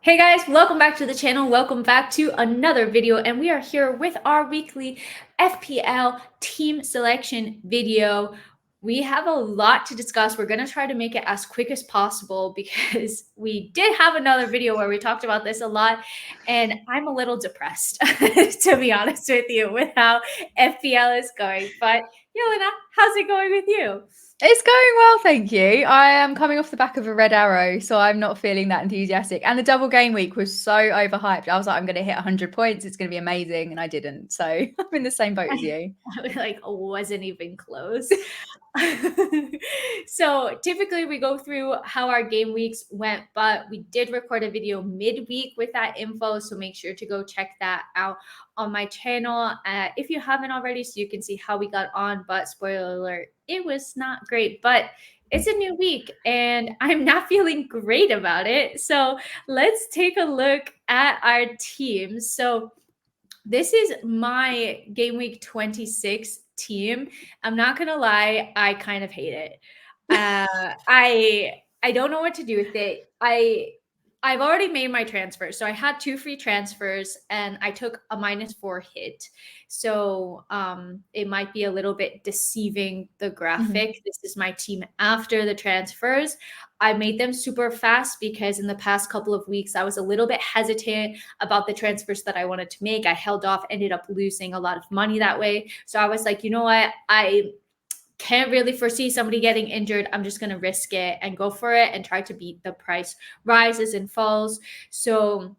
Hey guys, welcome back to the channel. Welcome back to another video, and we are here with our weekly FPL Team Selection video. We have a lot to discuss. We're going to try to make it as quick as possible because we did have another video where we talked about this a lot, and I'm a little depressed, to be honest with you, with how FPL is going. But Yelena, how's it going with you? It's going well, thank you. I am coming off the back of a red arrow, so I'm not feeling that enthusiastic. And the double game week was so overhyped. I was like, I'm going to hit 100 points. It's going to be amazing. And I didn't. So I'm in the same boat as you. I wasn't even close. So typically we go through how our game weeks went, but we did record a video midweek with that info. So make sure to go check that out on my channel if you haven't already, so you can see how we got on. But spoiler alert, it was not great, but it's a new week and I'm not feeling great about it. So let's take a look at our teams. So this is my game week 26 team. I'm not gonna lie, I kind of hate it. I don't know what to do with it. I've already made my transfer. So I had 2 free transfers and I took a -4 hit. So it might be a little bit deceiving, the graphic. This is my team after the transfers. I made them super fast because in the past couple of weeks, I was a little bit hesitant about the transfers that I wanted to make. I held off, ended up losing a lot of money that way. So I was like, you know what? I can't really foresee somebody getting injured. I'm just going to risk it and go for it and try to beat the price rises and falls. So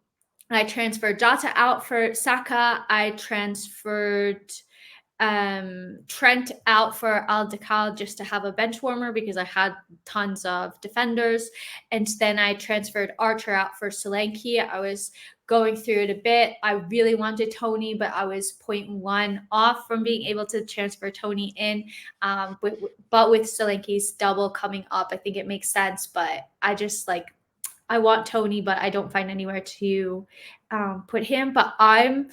I transferred Jota out for Saka. I transferred Trent out for Al-Dakal just to have a bench warmer because I had tons of defenders. And then I transferred Archer out for Solanke. I was going through it a bit. I really wanted Tony, but I was 0.1 off from being able to transfer Tony in. But with Solanke's double coming up, I think it makes sense. But I just I want Tony, but I don't find anywhere to put him. But I'm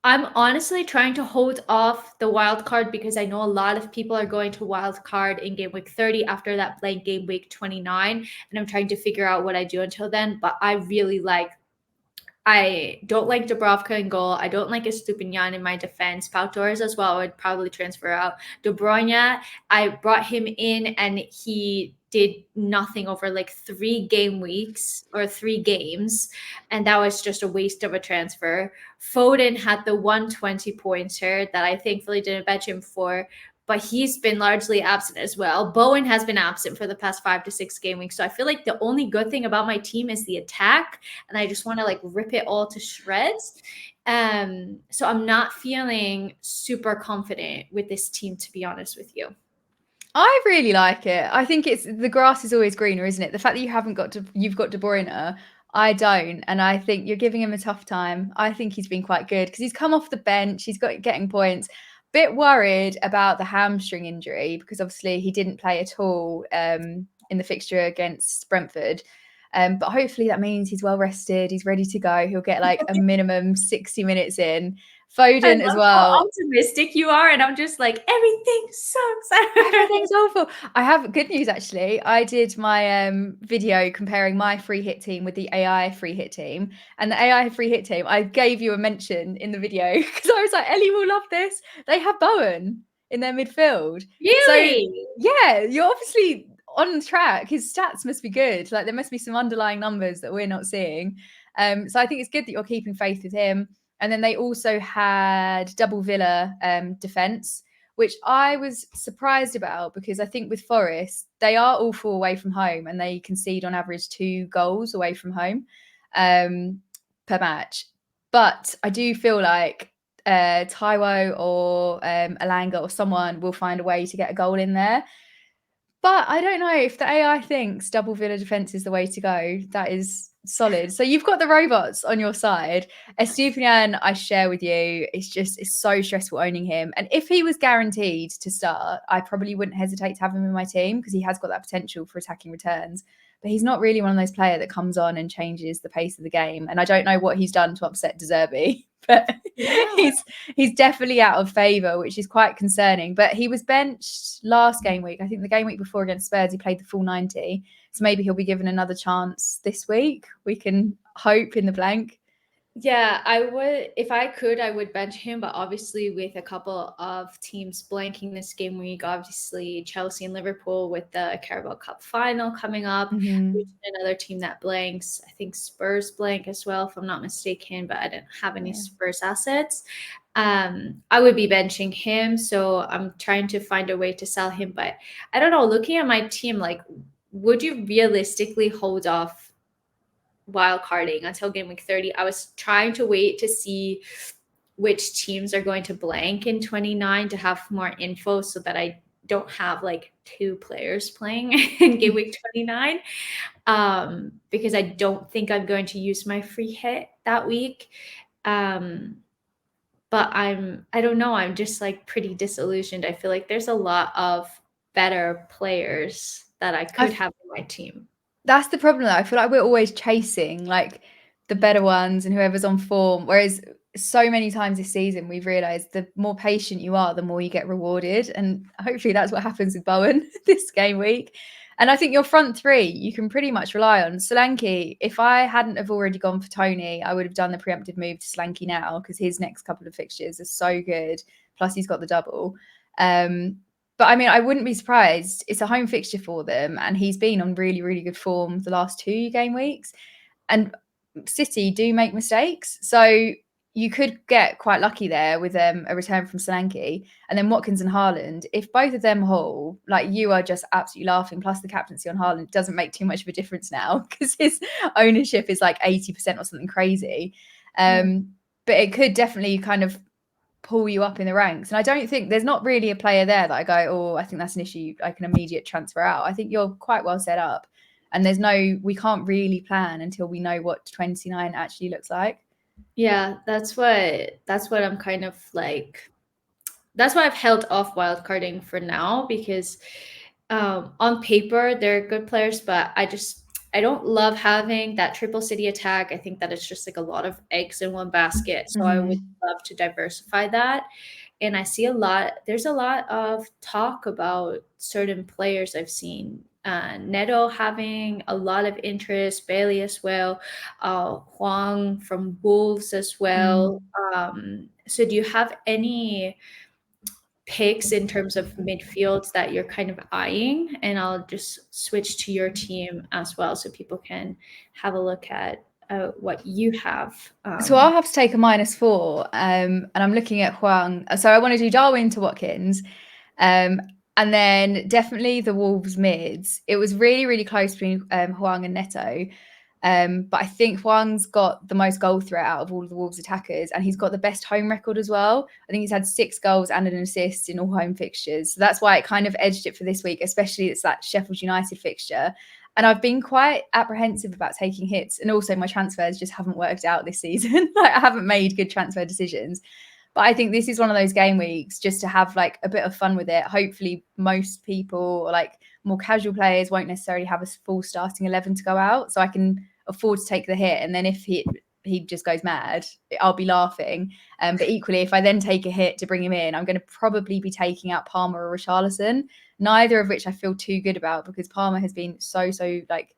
honestly trying to hold off the wild card because I know a lot of people are going to wild card in game week 30 after that blank game week 29. And I'm trying to figure out what I do until then. But I don't like Dubravka in goal. I don't like Estupinian in my defense. Pau Torres as well. I would probably transfer out. De Bruyne, I brought him in and he did nothing over like 3 game weeks or 3 games. And that was just a waste of a transfer. Foden had the 120 pointer that I thankfully didn't bench him for, but he's been largely absent as well. Bowen has been absent for the past 5 to 6 game weeks. So I feel like the only good thing about my team is the attack. And I just want to rip it all to shreds. So I'm not feeling super confident with this team, to be honest with you. I really like it. I think it's the grass is always greener, isn't it? The fact that you've got De Bruyne, I don't, and I think you're giving him a tough time. I think he's been quite good because he's come off the bench, he's got getting points. Bit worried about the hamstring injury because obviously he didn't play at all in the fixture against Brentford. But hopefully that means he's well rested, he's ready to go. He'll get like a minimum 60 minutes in. Foden as well. How optimistic you are, and I'm just like, everything sucks. Everything's awful. I have good news actually. I did my video comparing my free hit team with the AI free hit team, and the AI free hit team. I gave you a mention in the video because I was like, Ellie will love this. They have Bowen in their midfield. Really? So yeah, you're obviously on track. His stats must be good. Like there must be some underlying numbers that we're not seeing. So I think it's good that you're keeping faith with him. And then they also had double Villa defense, which I was surprised about because I think with Forest, they are awful away from home and they concede on average 2 goals away from home per match. But I do feel like Taiwo or Alanga or someone will find a way to get a goal in there. But I don't know if the AI thinks double Villa defense is the way to go. That is solid. So you've got the robots on your side. Estupinian, I share with you. It's so stressful owning him. And if he was guaranteed to start, I probably wouldn't hesitate to have him in my team because he has got that potential for attacking returns. But he's not really one of those players that comes on and changes the pace of the game. And I don't know what he's done to upset De Zerbi. But yeah. he's definitely out of favour, which is quite concerning. But he was benched last game week. I think the game week before against Spurs, he played the full 90. So maybe he'll be given another chance this week. We can hope in the blank. Yeah, I would, if I could, I would bench him, but obviously with a couple of teams blanking this game week, obviously Chelsea and Liverpool with the Carabao Cup final coming up, which is another team that blanks. I think Spurs blank as well, if I'm not mistaken, but I didn't have any Spurs assets. I would be benching him, so I'm trying to find a way to sell him, but I don't know, looking at my team, like, would you realistically hold off wild carding until game week 30? I was trying to wait to see which teams are going to blank in 29 to have more info so that I don't have like 2 players playing in game week 29, because I don't think I'm going to use my free hit that week. But I don't know, I'm just like pretty disillusioned. I feel like there's a lot of better players that I could have in my team. That's the problem, though. I feel like we're always chasing like the better ones and whoever's on form. Whereas so many times this season, we've realised the more patient you are, the more you get rewarded. And hopefully that's what happens with Bowen this game week. And I think your front three, you can pretty much rely on. Solanke, if I hadn't have already gone for Tony, I would have done the preemptive move to Solanke now because his next couple of fixtures are so good. Plus he's got the double. But I mean, I wouldn't be surprised. It's a home fixture for them, and he's been on really, really good form the last 2 game weeks. And City do make mistakes, so you could get quite lucky there with a return from Solanke, and then Watkins and Haaland. If both of them haul, like, you are just absolutely laughing. Plus the captaincy on Haaland doesn't make too much of a difference now because his ownership is like 80% or something crazy. But it could definitely kind of pull you up in the ranks. And I don't think there's not really a player there that I go, oh, I think that's an issue, I can immediate transfer out. I think you're quite well set up. And we can't really plan until we know what 29 actually looks like. Yeah, that's what I'm kind of like. That's why I've held off wildcarding for now, because on paper they're good players, but I don't love having that triple city attack. I think that it's just like a lot of eggs in one basket. So I would love to diversify that. And I see there's a lot of talk about certain players I've seen. Neto having a lot of interest, Bailey as well, Huang from Wolves as well. So do you have any picks in terms of midfields that you're kind of eyeing? And I'll just switch to your team as well so people can have a look at what you have. So I'll have to take a -4, and I'm looking at Huang. So I want to do Darwin to Watkins, and then definitely the Wolves mids. It was really, really close between Huang and Neto. But I think Huang's got the most goal threat out of all of the Wolves attackers, and he's got the best home record as well. I think he's had 6 goals and an assist in all home fixtures. So that's why it kind of edged it for this week, especially it's that Sheffield United fixture. And I've been quite apprehensive about taking hits. And also my transfers just haven't worked out this season. Like, I haven't made good transfer decisions. But I think this is one of those game weeks just to have like a bit of fun with it. Hopefully most people, like more casual players, won't necessarily have a full starting 11 to go out. So I can afford to take the hit. And then if he just goes mad, I'll be laughing. But equally, if I then take a hit to bring him in, I'm going to probably be taking out Palmer or Richarlison, neither of which I feel too good about, because Palmer has been so like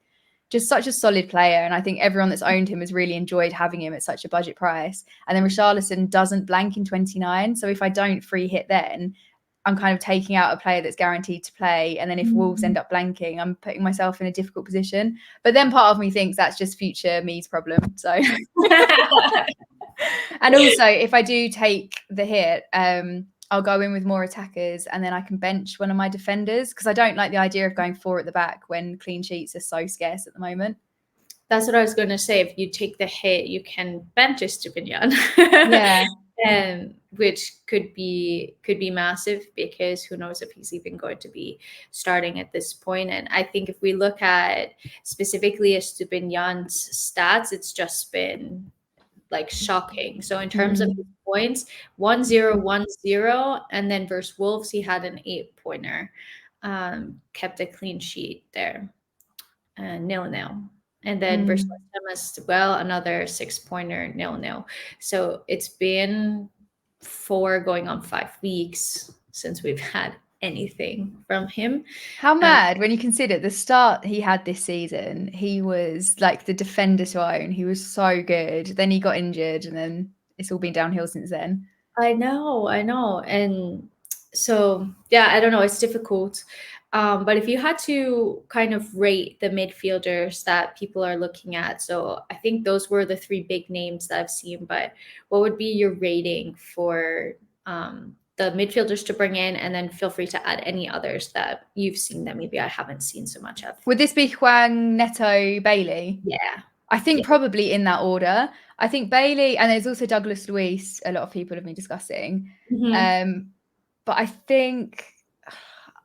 just such a solid player. And I think everyone that's owned him has really enjoyed having him at such a budget price. And then Richarlison doesn't blank in 29. So if I don't free hit, then I'm kind of taking out a player that's guaranteed to play. And then if Wolves end up blanking, I'm putting myself in a difficult position. But then part of me thinks that's just future me's problem. So, and also if I do take the hit, I'll go in with more attackers, and then I can bench one of my defenders, because I don't like the idea of going 4 at the back when clean sheets are so scarce at the moment. That's what I was going to say. If you take the hit, you can bench Estupiñán. Yeah. Which could be massive, because who knows if he's even going to be starting at this point. And I think if we look at specifically Estupiñán's stats, it's just been like shocking. So in terms of his points, 1-0, 1-0, and then versus Wolves he had an 8-pointer, kept a clean sheet there, 0-0. And then versus West Ham as well, another 6-pointer, 0-0. So it's been 4 going on 5 weeks since we've had anything from him. How mad when you consider the start he had this season. He was like the defender to own. He was so good. Then he got injured, and then it's all been downhill since then. I know. And so, yeah, I don't know. It's difficult. But if you had to kind of rate the midfielders that people are looking at, so I think those were the three big names that I've seen, but what would be your rating for the midfielders to bring in? And then feel free to add any others that you've seen that maybe I haven't seen so much of. Would this be Hwang, Neto, Bailey? Yeah. I think probably in that order. I think Bailey, and there's also Douglas Luiz, a lot of people have been discussing. But I think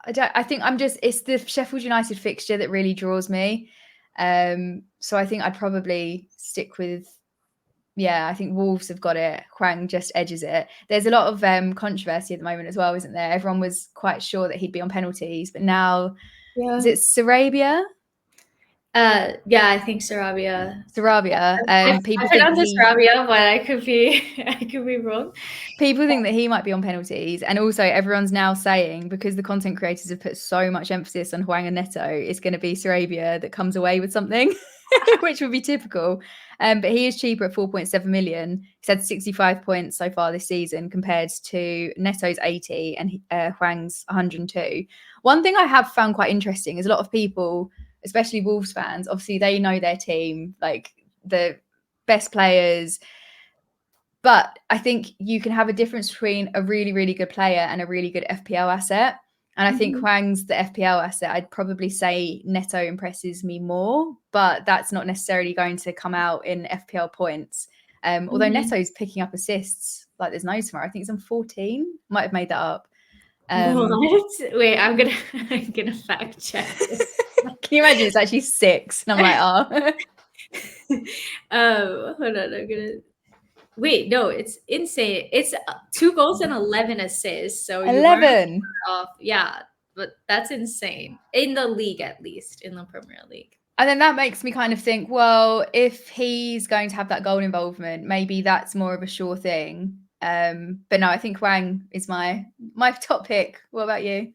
it's the Sheffield United fixture that really draws me. So I think I'd probably stick with, I think Wolves have got it. Hwang just edges it. There's a lot of controversy at the moment as well, isn't there? Everyone was quite sure that he'd be on penalties, but now is it Sarabia? Yeah, I think Sarabia. People I think pronounce it Sarabia, but I could be wrong. People think that he might be on penalties, and also everyone's now saying, because the content creators have put so much emphasis on Hwang and Neto, it's going to be Sarabia that comes away with something, which would be typical. But he is cheaper at 4.7 million. He's had 65 points so far this season compared to Neto's 80 and Hwang's 102. One thing I have found quite interesting is a lot of people, especially Wolves fans, obviously they know their team, like the best players. But I think you can have a difference between a really, really good player and a really good FPL asset. And I think Hwang's the FPL asset. I'd probably say Neto impresses me more, but that's not necessarily going to come out in FPL points. Although Neto's picking up assists like there's no tomorrow. I think it's on 14. Might have made that up. What? Wait, I'm gonna fact check this. Can you imagine? It's actually 6, and I'm like, Hold on, I'm gonna. Wait, no, it's insane. It's 2 goals and 11 assists. So 11. Off. Yeah, but that's insane in the league, at least in the Premier League. And then that makes me kind of think, well, if he's going to have that goal involvement, maybe that's more of a sure thing. But no, I think Hwang is my top pick. What about you?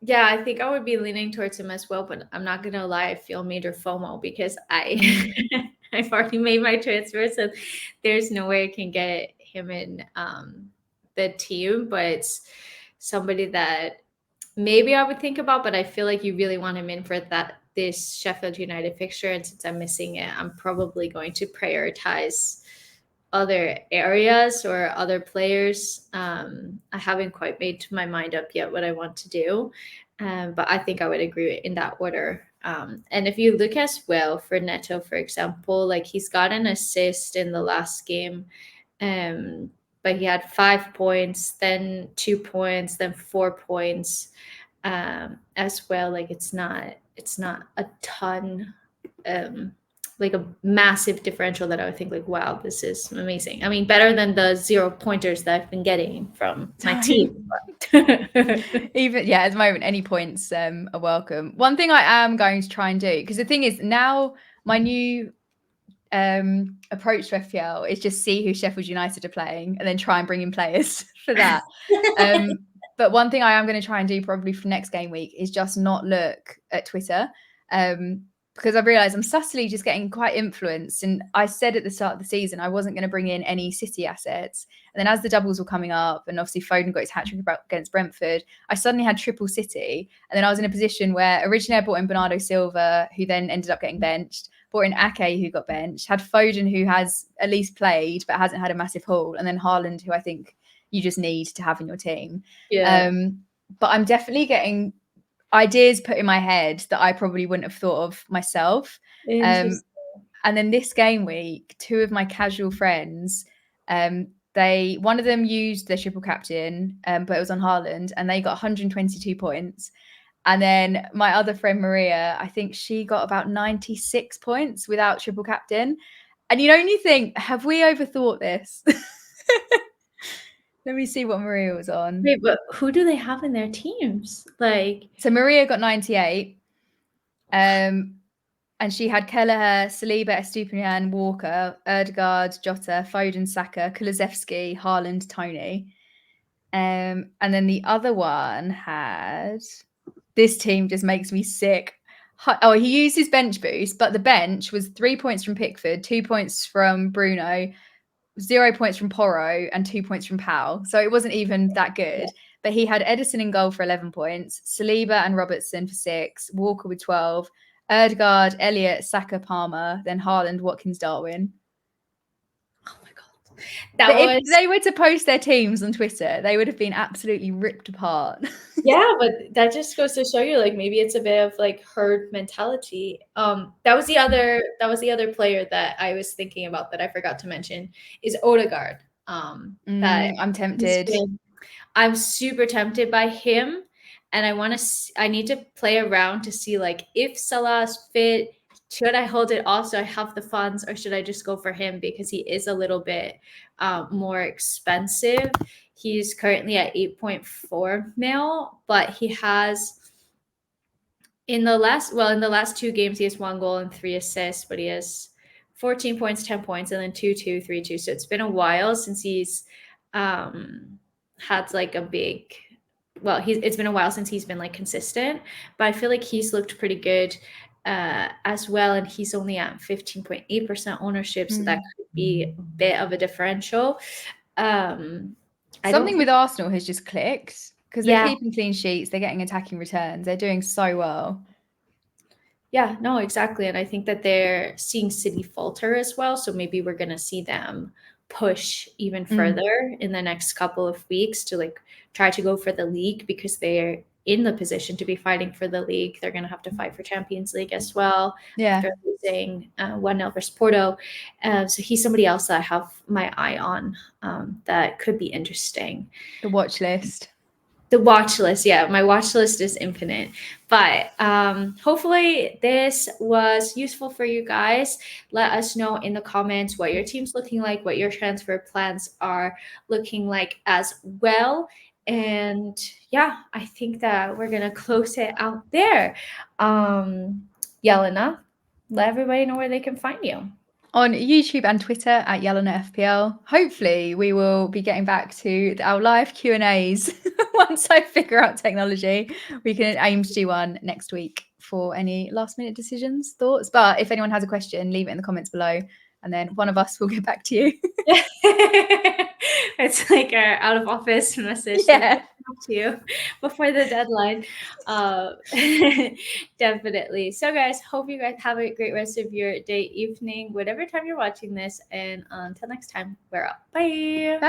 Yeah, I think I would be leaning towards him as well, but I'm not gonna lie, I feel major FOMO because I've already made my transfer, so there's no way I can get him in the team. But it's somebody that maybe I would think about, but I feel like you really want him in for this Sheffield United fixture, and since I'm missing it, I'm probably going to prioritize other areas or other players. I haven't quite made my mind up yet what I want to do, but I think I would agree in that order. And if you look as well for Neto, for example, like he's got an assist in the last game, but he had 5 points, then 2 points, then 4 points as well. Like it's not a ton. Like a massive differential that I would think like, wow, this is amazing. I mean, better than the 0 pointers that I've been getting from my team. Even at the moment, any points are welcome. One thing I am going to try and do, because the thing is now my new approach to FPL is just see who Sheffield United are playing and then try and bring in players for that. But one thing I am going to try and do probably for next game week is just not look at Twitter. Because I've realised I'm subtly just getting quite influenced. And I said at the start of the season, I wasn't going to bring in any City assets. And then as the doubles were coming up, and obviously Foden got his hat-trick against Brentford, I suddenly had triple City. And then I was in a position where originally I brought in Bernardo Silva, who then ended up getting benched, brought in Ake, who got benched, had Foden, who has at least played, but hasn't had a massive haul, and then Haaland, who I think you just need to have in your team. Yeah. But I'm definitely getting ideas put in my head that I probably wouldn't have thought of myself. And then this game week, 2 of my casual friends, one of them used their triple captain, but it was on Haaland, and they got 122 points. And then my other friend Maria, I think she got about 96 points without triple captain. And you only think, have we overthought this? Let me see what Maria was on. Wait, but who do they have in their teams? Like, so Maria got 98. And she had Kelleher, Saliba, Estupinian, Walker, Erdegaard, Jota, Foden, Saka, Kulusevski, Haaland, Tony. And then the other one had, this team just makes me sick. Oh, he used his bench boost, but the bench was 3 points from Pickford, 2 points from Bruno, 0 points from Porro, and 2 points from Powell. So it wasn't even that good. But he had Edison in goal for 11 points, Saliba and Robertson for 6, Walker with 12, Erdegaard, Elliott, Saka, Palmer, then Haaland, Watkins, Darwin. Oh my god. But if they were to post their teams on Twitter, they would have been absolutely ripped apart. Yeah, but that just goes to show you, like, maybe it's a bit of like herd mentality. That was the other player that I was thinking about that I forgot to mention is Odegaard. That I'm tempted. I'm super tempted by him, and I need to play around to see, like, if Salah's fit, should I hold it off so I have the funds, or should I just go for him because he is a little bit more expensive. He's currently at 8.4 mil, but he has in the last 2 games he has 1 goal and 3 assists, but he has 14 points, 10 points, and then 2-2, 3-2. So it's been a while since he's had like a big it's been a while since he's been like consistent, but I feel like he's looked pretty good as well, and he's only at 15.8% ownership, so that could be a bit of a differential. Something with Arsenal has just clicked because they're Yeah. keeping clean sheets, they're getting attacking returns, they're doing so well. Yeah, no, exactly. And I think that they're seeing City falter as well. So maybe we're going to see them push even further in the next couple of weeks to like try to go for the league, because they're in the position to be fighting for the league. They're going to have to fight for Champions League as well. Yeah. After losing 1-0 versus Porto. So he's somebody else that I have my eye on that could be interesting. The watch list. The watch list, yeah, my watch list is infinite, but hopefully this was useful for you guys. Let us know in the comments what your team's looking like, what your transfer plans are looking like as well. And yeah, I think that we're gonna close it out there. Yelena, let everybody know where they can find you. On YouTube and Twitter at Yelena FPL. Hopefully we will be getting back to our live Q&As once I figure out technology. We can aim to do one next week for any last minute decisions, thoughts. But if anyone has a question, leave it in the comments below, and then one of us will get back to you. It's like our out of office message. Yeah. To you before the deadline. Definitely. So guys, hope you guys have a great rest of your day, evening, whatever time you're watching this, and until next time, we're up. Bye.